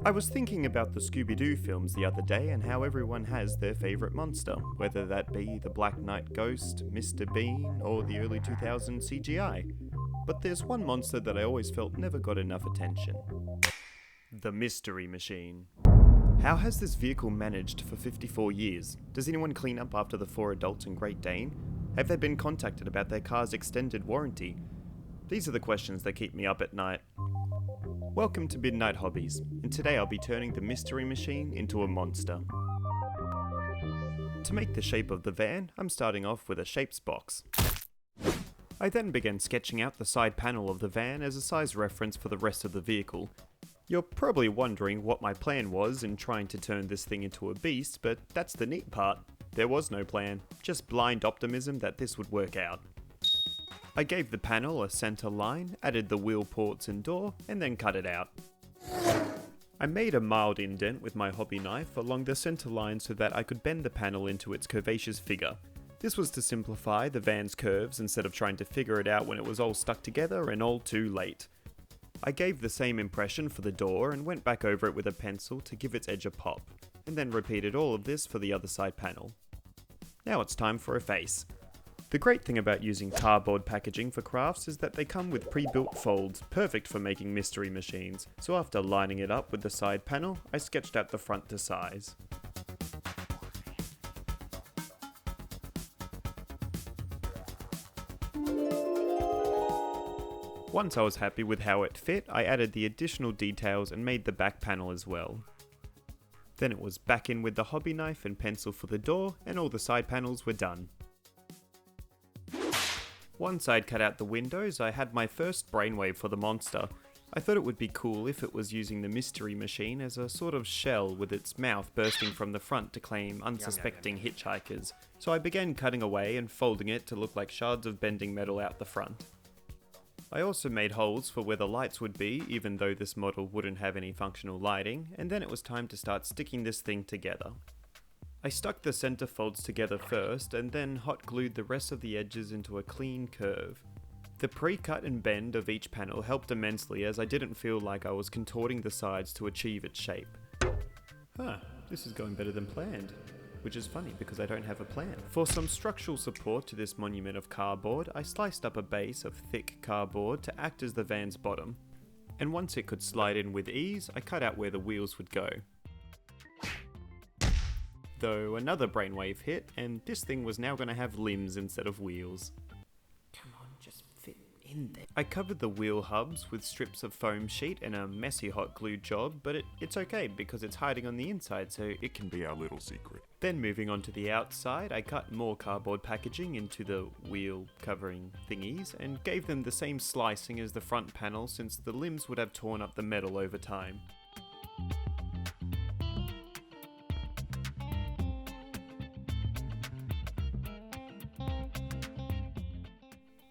I was thinking about the Scooby-Doo films the other day and how everyone has their favourite monster, whether that be the Black Knight Ghost, Mr. Bean, or the early 2000s CGI. But there's one monster that I always felt never got enough attention. The Mystery Machine. How has this vehicle managed for 54 years? Does anyone clean up after the 4 adults in Great Dane? Have they been contacted about their car's extended warranty? These are the questions that keep me up at night. Welcome to Midnight Hobbies, and today I'll be turning the Mystery Machine into a monster. To make the shape of the van, I'm starting off with a shapes box. I then began sketching out the side panel of the van as a size reference for the rest of the vehicle. You're probably wondering what my plan was in trying to turn this thing into a beast, but that's the neat part. There was no plan, just blind optimism that this would work out. I gave the panel a centre line, added the wheel ports and door, and then cut it out. I made a mild indent with my hobby knife along the centre line so that I could bend the panel into its curvaceous figure. This was to simplify the van's curves instead of trying to figure it out when it was all stuck together and all too late. I gave the same impression for the door and went back over it with a pencil to give its edge a pop, and then repeated all of this for the other side panel. Now it's time for a face. The great thing about using cardboard packaging for crafts is that they come with pre-built folds, perfect for making mystery machines, so after lining it up with the side panel, I sketched out the front to size. Once I was happy with how it fit, I added the additional details and made the back panel as well. Then it was back in with the hobby knife and pencil for the door, and all the side panels were done. Once I'd cut out the windows, I had my first brainwave for the monster. I thought it would be cool if it was using the Mystery Machine as a sort of shell with its mouth bursting from the front to claim unsuspecting hitchhikers, so I began cutting away and folding it to look like shards of bending metal out the front. I also made holes for where the lights would be, even though this model wouldn't have any functional lighting, and then it was time to start sticking this thing together. I stuck the center folds together first, and then hot glued the rest of the edges into a clean curve. The pre-cut and bend of each panel helped immensely as I didn't feel like I was contorting the sides to achieve its shape. This is going better than planned. Which is funny because I don't have a plan. For some structural support to this monument of cardboard, I sliced up a base of thick cardboard to act as the van's bottom. And once it could slide in with ease, I cut out where the wheels would go. Though another brainwave hit, and this thing was now going to have limbs instead of wheels. Come on, just fit in there. I covered the wheel hubs with strips of foam sheet and a messy hot glue job, but it's okay because it's hiding on the inside, so it can be our little secret. Then moving on to the outside, I cut more cardboard packaging into the wheel covering thingies and gave them the same slicing as the front panel since the limbs would have torn up the metal over time.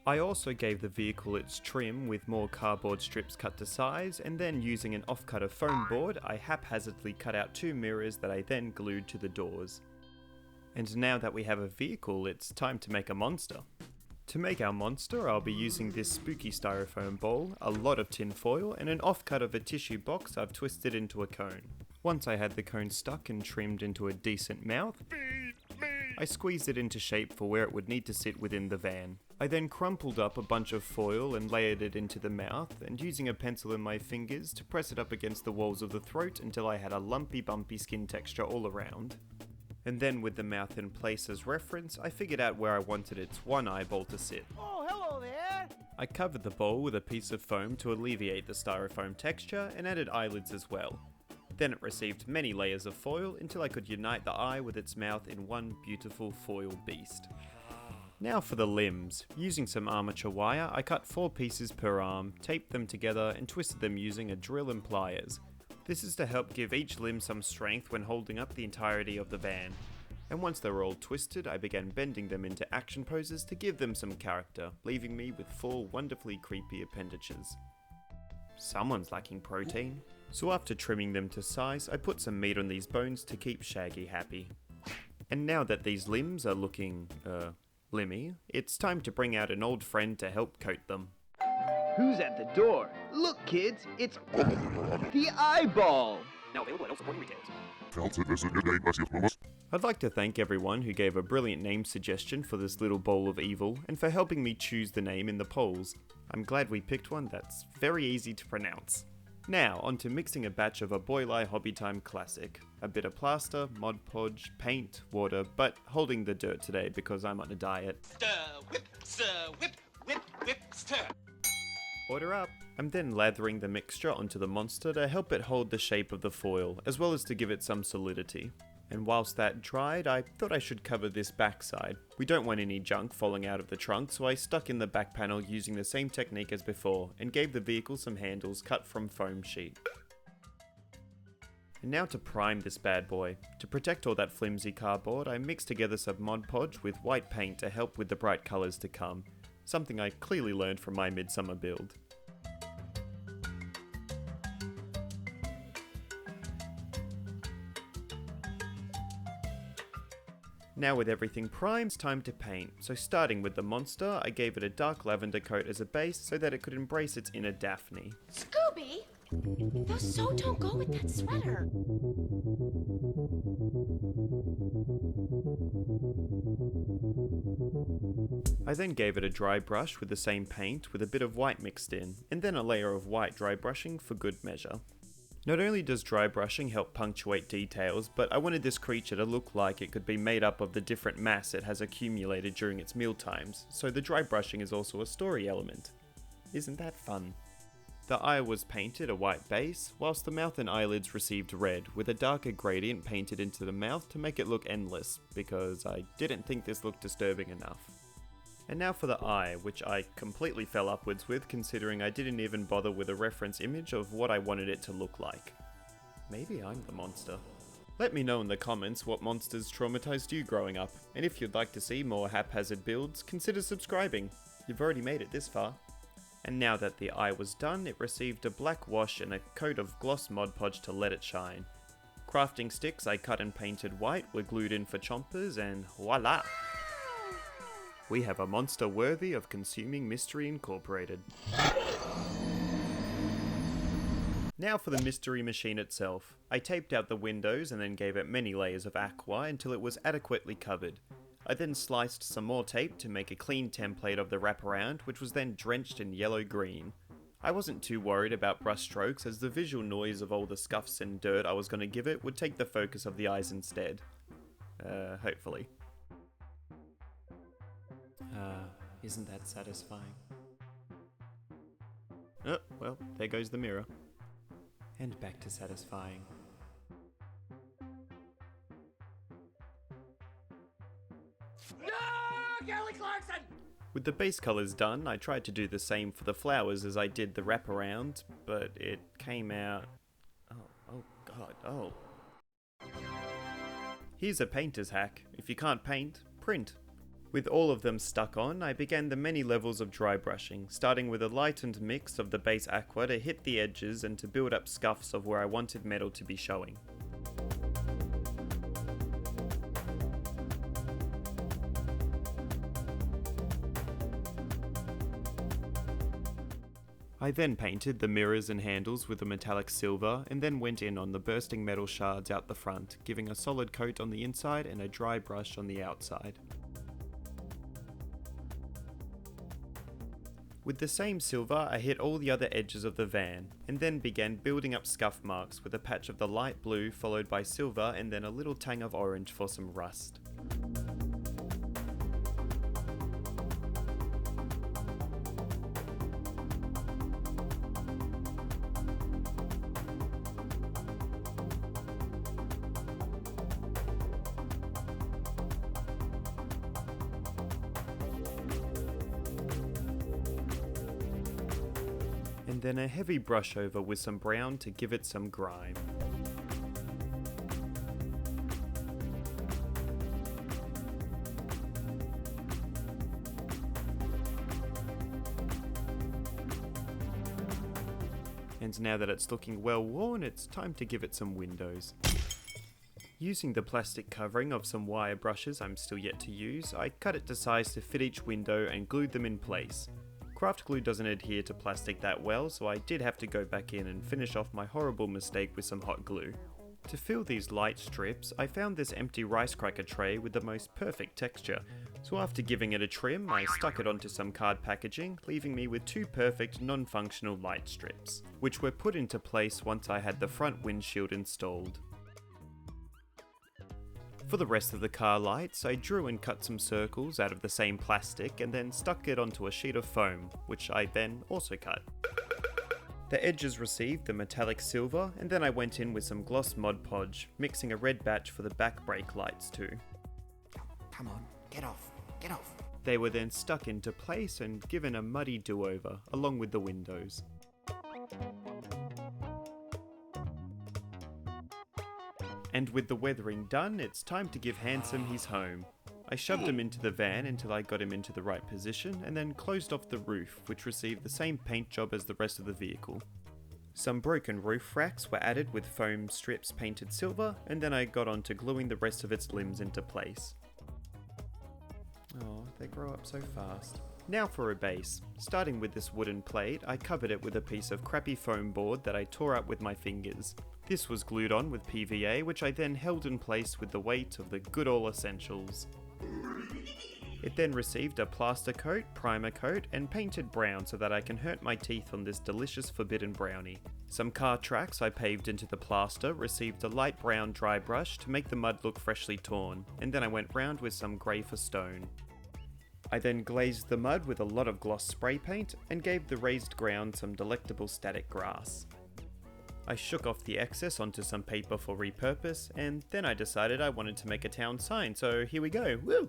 I also gave the vehicle its trim with more cardboard strips cut to size, and then using an offcutter foam board, I haphazardly cut out 2 mirrors that I then glued to the doors. And now that we have a vehicle, it's time to make a monster. To make our monster, I'll be using this spooky styrofoam bowl, a lot of tin foil, and an offcut of a tissue box I've twisted into a cone. Once I had the cone stuck and trimmed into a decent mouth, I squeezed it into shape for where it would need to sit within the van. I then crumpled up a bunch of foil and layered it into the mouth, and using a pencil in my fingers to press it up against the walls of the throat until I had a lumpy bumpy skin texture all around. And then with the mouth in place as reference, I figured out where I wanted its one eyeball to sit. Oh, hello there! I covered the bowl with a piece of foam to alleviate the styrofoam texture and added eyelids as well. Then it received many layers of foil until I could unite the eye with its mouth in one beautiful foil beast. Now for the limbs. Using some armature wire, I cut 4 pieces per arm, taped them together and twisted them using a drill and pliers. This is to help give each limb some strength when holding up the entirety of the van. And once they were all twisted, I began bending them into action poses to give them some character, leaving me with 4 wonderfully creepy appendages. Someone's lacking protein. So after trimming them to size, I put some meat on these bones to keep Shaggy happy. And now that these limbs are looking, limmy, it's time to bring out an old friend to help coat them. Who's at the door? Look, kids, it's the eyeball! Now available at all supporting retailers. I'd like to thank everyone who gave a brilliant name suggestion for this little bowl of evil, and for helping me choose the name in the polls. I'm glad we picked one that's very easy to pronounce. Now, on to mixing a batch of a Boileye Hobby Time classic. A bit of plaster, Mod Podge, paint, water, but holding the dirt today because I'm on a diet. Stir, whip, stir. Order up! I'm then lathering the mixture onto the monster to help it hold the shape of the foil, as well as to give it some solidity. And whilst that dried, I thought I should cover this backside. We don't want any junk falling out of the trunk, so I stuck in the back panel using the same technique as before, and gave the vehicle some handles cut from foam sheet. And now to prime this bad boy. To protect all that flimsy cardboard, I mixed together some Mod Podge with white paint to help with the bright colours to come. Something I clearly learned from my midsummer build. Now with everything primed, it's time to paint. So starting with the monster, I gave it a dark lavender coat as a base so that it could embrace its inner Daphne. Scooby, those so don't go with that sweater. I then gave it a dry brush with the same paint with a bit of white mixed in, and then a layer of white dry brushing for good measure. Not only does dry brushing help punctuate details, but I wanted this creature to look like it could be made up of the different mass it has accumulated during its meal times, so the dry brushing is also a story element. Isn't that fun? The eye was painted a white base, whilst the mouth and eyelids received red, with a darker gradient painted into the mouth to make it look endless, because I didn't think this looked disturbing enough. And now for the eye, which I completely fell upwards with considering I didn't even bother with a reference image of what I wanted it to look like. Maybe I'm the monster. Let me know in the comments what monsters traumatized you growing up, and if you'd like to see more haphazard builds, consider subscribing. You've already made it this far. And now that the eye was done, it received a black wash and a coat of gloss Mod Podge to let it shine. Crafting sticks I cut and painted white were glued in for chompers, and voila! We have a monster worthy of consuming Mystery Incorporated. Now for the mystery machine itself. I taped out the windows and then gave it many layers of aqua until it was adequately covered. I then sliced some more tape to make a clean template of the wraparound, which was then drenched in yellow-green. I wasn't too worried about brush strokes, as the visual noise of all the scuffs and dirt I was going to give it would take the focus of the eyes instead. Hopefully. Isn't that satisfying? Oh, well, there goes the mirror. And back to satisfying. No, Kelly Clarkson! With the base colours done, I tried to do the same for the flowers as I did the wraparound, but it came out... Oh god. Here's a painter's hack. If you can't paint, print. With all of them stuck on, I began the many levels of dry brushing, starting with a lightened mix of the base aqua to hit the edges and to build up scuffs of where I wanted metal to be showing. I then painted the mirrors and handles with a metallic silver, and then went in on the bursting metal shards out the front, giving a solid coat on the inside and a dry brush on the outside. With the same silver, I hit all the other edges of the van, and then began building up scuff marks with a patch of the light blue followed by silver and then a little tang of orange for some rust. And then a heavy brush over with some brown to give it some grime. And now that it's looking well worn, it's time to give it some windows. Using the plastic covering of some wire brushes I'm still yet to use, I cut it to size to fit each window and glued them in place. Craft glue doesn't adhere to plastic that well, so I did have to go back in and finish off my horrible mistake with some hot glue. To fill these light strips, I found this empty rice cracker tray with the most perfect texture, so after giving it a trim, I stuck it onto some card packaging, leaving me with 2 perfect non-functional light strips, which were put into place once I had the front windshield installed. For the rest of the car lights, I drew and cut some circles out of the same plastic and then stuck it onto a sheet of foam, which I then also cut. The edges received the metallic silver, and then I went in with some gloss Mod Podge, mixing a red batch for the back brake lights too. Come on, get off, get off. They were then stuck into place and given a muddy do-over, along with the windows. And with the weathering done, it's time to give Handsome his home. I shoved him into the van until I got him into the right position, and then closed off the roof, which received the same paint job as the rest of the vehicle. Some broken roof racks were added with foam strips painted silver, and then I got on to gluing the rest of its limbs into place. Oh, they grow up so fast. Now for a base. Starting with this wooden plate, I covered it with a piece of crappy foam board that I tore up with my fingers. This was glued on with PVA, which I then held in place with the weight of the good old essentials. It then received a plaster coat, primer coat, and painted brown so that I can hurt my teeth on this delicious forbidden brownie. Some car tracks I paved into the plaster received a light brown dry brush to make the mud look freshly torn, and then I went round with some grey for stone. I then glazed the mud with a lot of gloss spray paint and gave the raised ground some delectable static grass. I shook off the excess onto some paper for repurpose, and then I decided I wanted to make a town sign, so here we go, woo!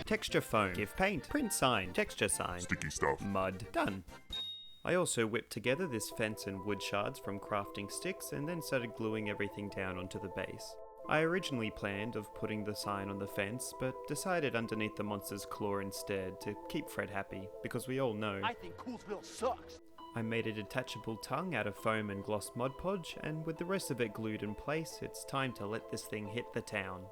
Texture foam, give paint, print sign, texture sign, Sticky stuff. mud, done. I also whipped together this fence and wood shards from crafting sticks and then started gluing everything down onto the base. I originally planned of putting the sign on the fence, but decided underneath the monster's claw instead to keep Fred happy, because we all know. I think Coolsville sucks. I made a detachable tongue out of foam and gloss Mod Podge, and with the rest of it glued in place, it's time to let this thing hit the town.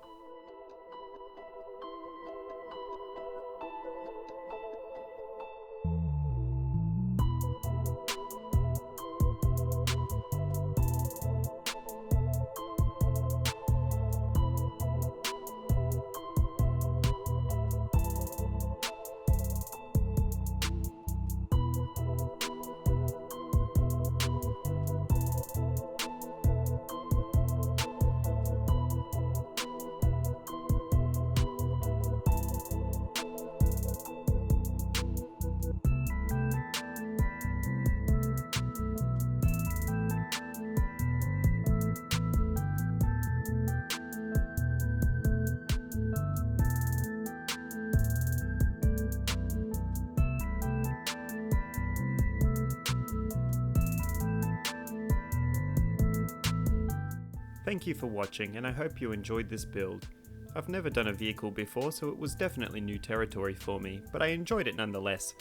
Thank you for watching, and I hope you enjoyed this build. I've never done a vehicle before, so it was definitely new territory for me, but I enjoyed it nonetheless.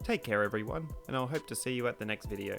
Take care everyone, and I'll hope to see you at the next video.